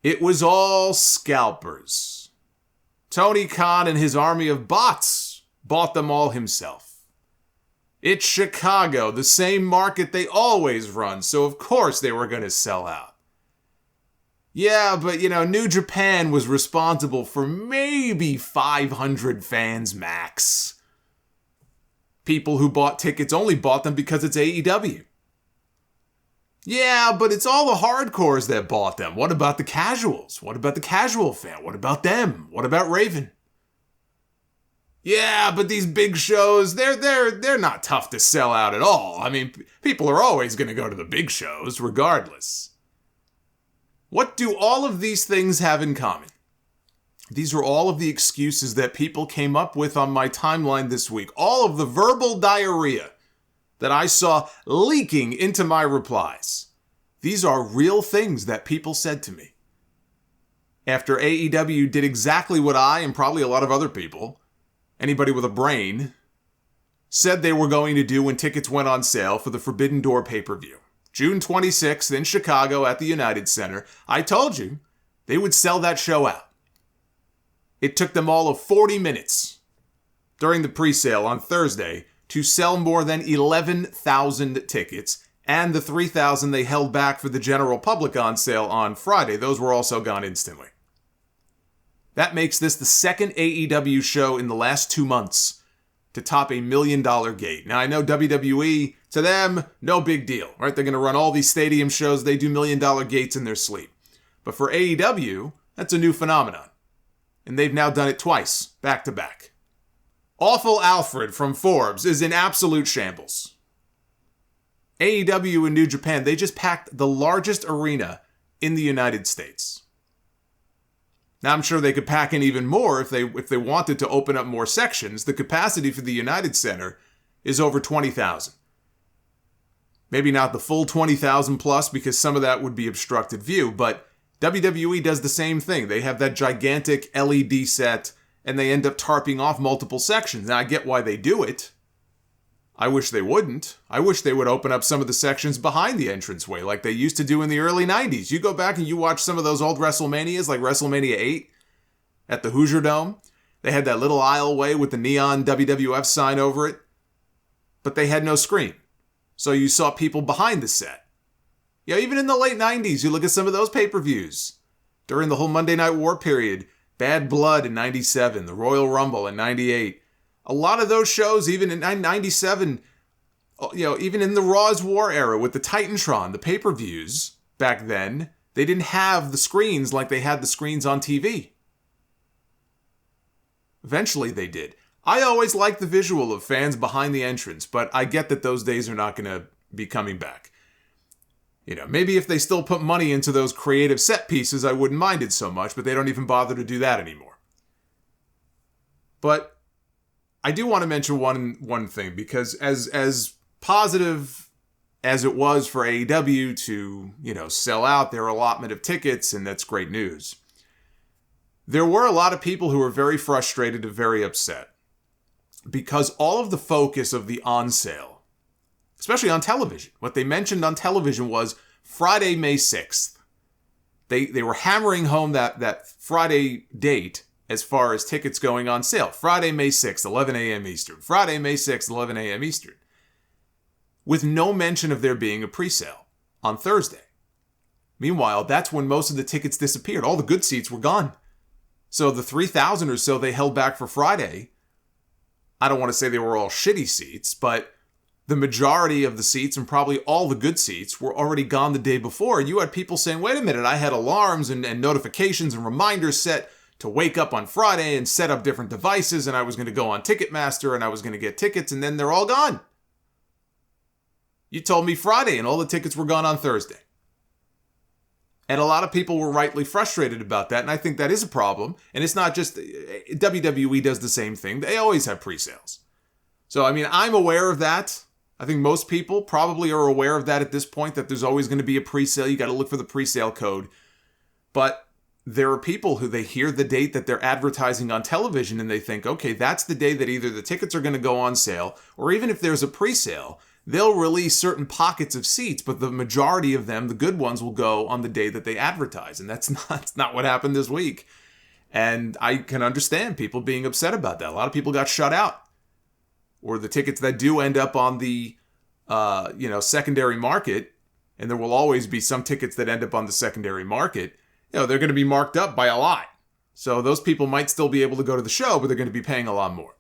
It was all scalpers. Tony Khan and his army of bots bought them all himself. It's Chicago, the same market they always run, so of course they were going to sell out. Yeah, but New Japan was responsible for maybe 500 fans max. People who bought tickets only bought them because it's AEW. Yeah, but it's all the hardcores that bought them. What about the casuals? What about the casual fan? What about them? What about Raven? Yeah, but these big shows, they're not tough to sell out at all. I mean, people are always going to go to the big shows, regardless. What do all of these things have in common? These are all of the excuses that people came up with on my timeline this week. All of the verbal diarrhea that I saw leaking into my replies. These are real things that people said to me. After AEW did exactly what I and probably a lot of other people, anybody with a brain, said they were going to do when tickets went on sale for the Forbidden Door pay-per-view. June 26th in Chicago at the United Center. I told you they would sell that show out. It took them all of 40 minutes during the pre-sale on Thursday to sell more than 11,000 tickets, and the 3,000 they held back for the general public on sale on Friday. Those were also gone instantly. That makes this the second AEW show in the last 2 months to top $1 million gate. Now, I know WWE, to them, no big deal, right? They're going to run all these stadium shows. They do $1 million gates in their sleep. But for AEW, that's a new phenomenon. And they've now done it twice, back to back. Awful Alfred from Forbes is in absolute shambles. AEW and New Japan, they just packed the largest arena in the United States. Now, I'm sure they could pack in even more if they wanted to open up more sections. The capacity for the United Center is over 20,000. Maybe not the full 20,000 plus because some of that would be obstructed view, but WWE does the same thing. They have that gigantic LED set and they end up tarping off multiple sections. Now, I get why they do it. I wish they wouldn't. I wish they would open up some of the sections behind the entranceway like they used to do in the early 90s. You go back and you watch some of those old WrestleManias, like WrestleMania 8 at the Hoosier Dome. They had that little aisleway with the neon WWF sign over it, but they had no screen. So you saw people behind the set. Yeah, even in the late 90s, you look at some of those pay-per-views. During the whole Monday Night War period, Bad Blood in 97, the Royal Rumble in 98. A lot of those shows, even in 97, even in the Raw's War era with the Titantron, the pay-per-views back then, they didn't have the screens like they had the screens on TV. Eventually they did. I always liked the visual of fans behind the entrance, but I get that those days are not going to be coming back. Maybe if they still put money into those creative set pieces, I wouldn't mind it so much, but they don't even bother to do that anymore. But I do want to mention one thing, because as positive as it was for AEW to, sell out their allotment of tickets, and that's great news, there were a lot of people who were very frustrated and very upset because all of the focus of the on sale, especially on television, what they mentioned on television was Friday, May 6th. They were hammering home that Friday date as far as tickets going on sale. Friday, May 6th, 11 a.m. Eastern. Friday, May 6th, 11 a.m. Eastern. With no mention of there being a pre-sale on Thursday. Meanwhile, that's when most of the tickets disappeared. All the good seats were gone. So the 3,000 or so they held back for Friday, I don't want to say they were all shitty seats, but the majority of the seats and probably all the good seats were already gone the day before. And you had people saying, wait a minute, I had alarms and notifications and reminders set to wake up on Friday and set up different devices, and I was going to go on Ticketmaster and I was going to get tickets, and then they're all gone. You told me Friday and all the tickets were gone on Thursday. And a lot of people were rightly frustrated about that, and I think that is a problem. And it's not just, WWE does the same thing. They always have pre-sales. So, I'm aware of that. I think most people probably are aware of that at this point, that there's always going to be a pre-sale. You got to look for the pre-sale code. But there are people who they hear the date that they're advertising on television and they think, okay, that's the day that either the tickets are going to go on sale, or even if there's a pre-sale, they'll release certain pockets of seats, but the majority of them, the good ones, will go on the day that they advertise. And that's not what happened this week. And I can understand people being upset about that. A lot of people got shut out. Or the tickets that do end up on the secondary market, and there will always be some tickets that end up on the secondary market, they're going to be marked up by a lot. So those people might still be able to go to the show, but they're going to be paying a lot more.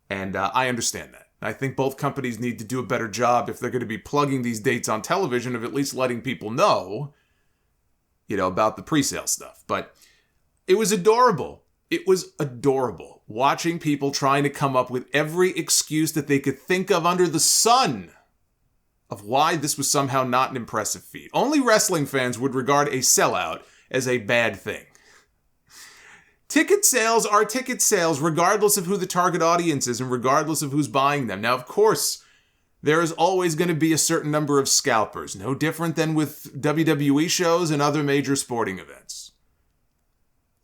And I understand that. I think both companies need to do a better job if they're going to be plugging these dates on television of at least letting people know, about the pre-sale stuff. But it was adorable. It was adorable watching people trying to come up with every excuse that they could think of under the sun of why this was somehow not an impressive feat. Only wrestling fans would regard a sellout as a bad thing. Ticket sales are ticket sales regardless of who the target audience is and regardless of who's buying them. Now, of course, there is always going to be a certain number of scalpers, no different than with WWE shows and other major sporting events.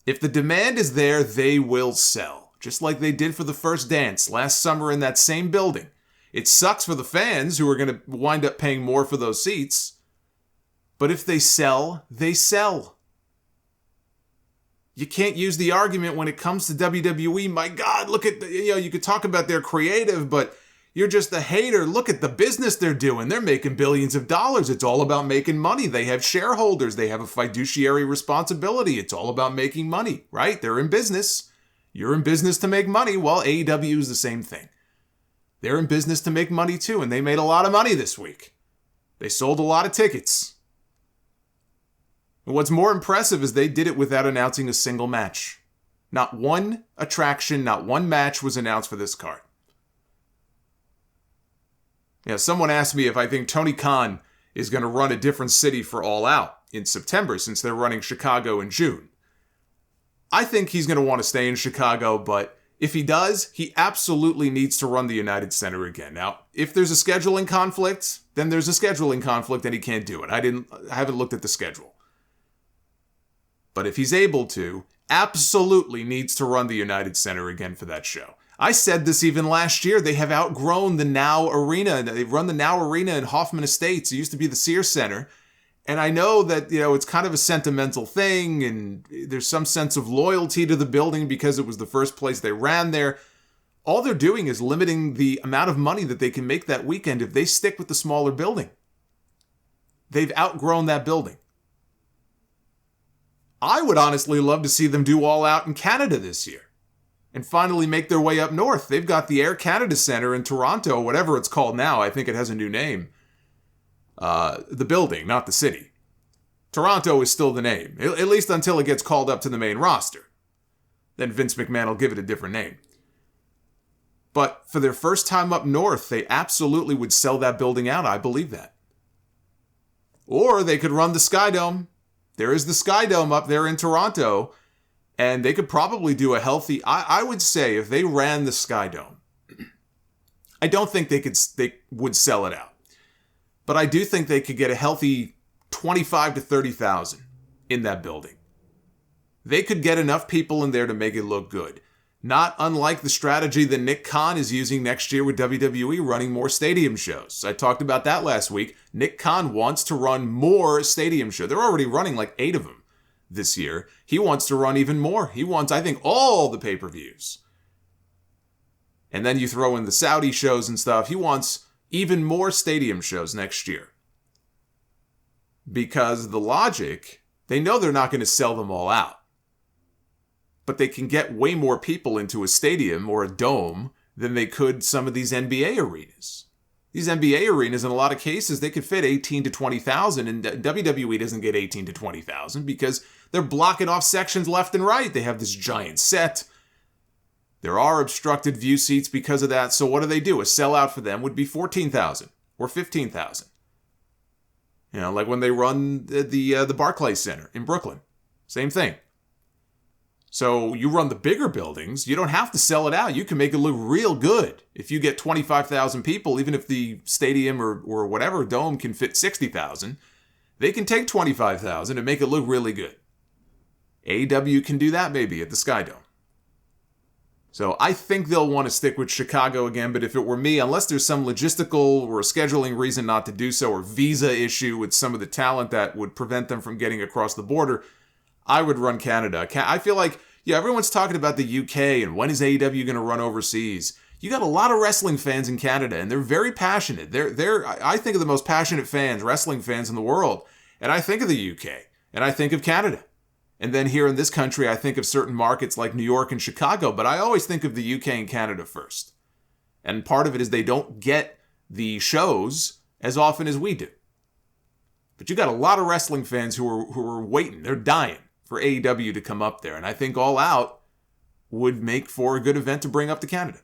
If the demand is there, they will sell, just like they did for the first dance last summer in that same building. It sucks for the fans who are going to wind up paying more for those seats, but if they sell, they sell. You can't use the argument when it comes to WWE, my God, look at, you could talk about their creative, but you're just a hater. Look at the business they're doing. They're making billions of dollars. It's all about making money. They have shareholders. They have a fiduciary responsibility. It's all about making money, right? They're in business. You're in business to make money. Well, AEW is the same thing. They're in business to make money too, and they made a lot of money this week. They sold a lot of tickets. And what's more impressive is they did it without announcing a single match. Not one attraction, not one match was announced for this card. Someone asked me if I think Tony Khan is going to run a different city for All Out in September since they're running Chicago in June. I think he's going to want to stay in Chicago, but if he does, he absolutely needs to run the United Center again. Now, if there's a scheduling conflict, then there's a scheduling conflict and he can't do it. I haven't looked at the schedule. But if he's able to, absolutely needs to run the United Center again for that show. I said this even last year. They have outgrown the Now Arena. They run the Now Arena in Hoffman Estates. It used to be the Sears Center. And I know that, it's kind of a sentimental thing and there's some sense of loyalty to the building because it was the first place they ran there. All they're doing is limiting the amount of money that they can make that weekend if they stick with the smaller building. They've outgrown that building. I would honestly love to see them do All Out in Canada this year and finally make their way up north. They've got the Air Canada Centre in Toronto, whatever it's called now. I think it has a new name. The building, not the city. Toronto is still the name, at least until it gets called up to the main roster. Then Vince McMahon will give it a different name. But for their first time up north, they absolutely would sell that building out. I believe that. Or they could run the Sky Dome. There is the Sky Dome up there in Toronto, and they could probably do a healthy... I would say if they ran the Sky Dome, I don't think they would sell it out. But I do think they could get a healthy 25 to 30,000 in that building. They could get enough people in there to make it look good. Not unlike the strategy that Nick Khan is using next year with WWE running more stadium shows. I talked about that last week. Nick Khan wants to run more stadium shows. They're already running like 8 of them this year. He wants to run even more. He wants, I think, all the pay-per-views. And then you throw in the Saudi shows and stuff. He wants even more stadium shows next year. Because the logic, they know they're not going to sell them all out. But they can get way more people into a stadium or a dome than they could some of these NBA arenas. These NBA arenas, in a lot of cases, they could fit 18 to 20,000, and WWE doesn't get 18 to 20,000 because they're blocking off sections left and right. They have this giant set. There are obstructed view seats because of that. So what do? A sellout for them would be 14,000 or 15,000. Like when they run the Barclays Center in Brooklyn. Same thing. So you run the bigger buildings, you don't have to sell it out. You can make it look real good. If you get 25,000 people, even if the stadium or whatever dome can fit 60,000, they can take 25,000 and make it look really good. AEW can do that maybe at the Sky Dome. So I think they'll want to stick with Chicago again, but if it were me, unless there's some logistical or a scheduling reason not to do so, or visa issue with some of the talent that would prevent them from getting across the border, I would run Canada. I feel like, yeah, everyone's talking about the UK and when is AEW going to run overseas. You got a lot of wrestling fans in Canada, and they're very passionate. I think of the most passionate fans, wrestling fans in the world, and I think of the UK, and I think of Canada. And then here in this country, I think of certain markets like New York and Chicago, but I always think of the UK and Canada first. And part of it is they don't get the shows as often as we do. But you got a lot of wrestling fans who are waiting. They're dying for AEW to come up there. And I think All Out would make for a good event to bring up to Canada.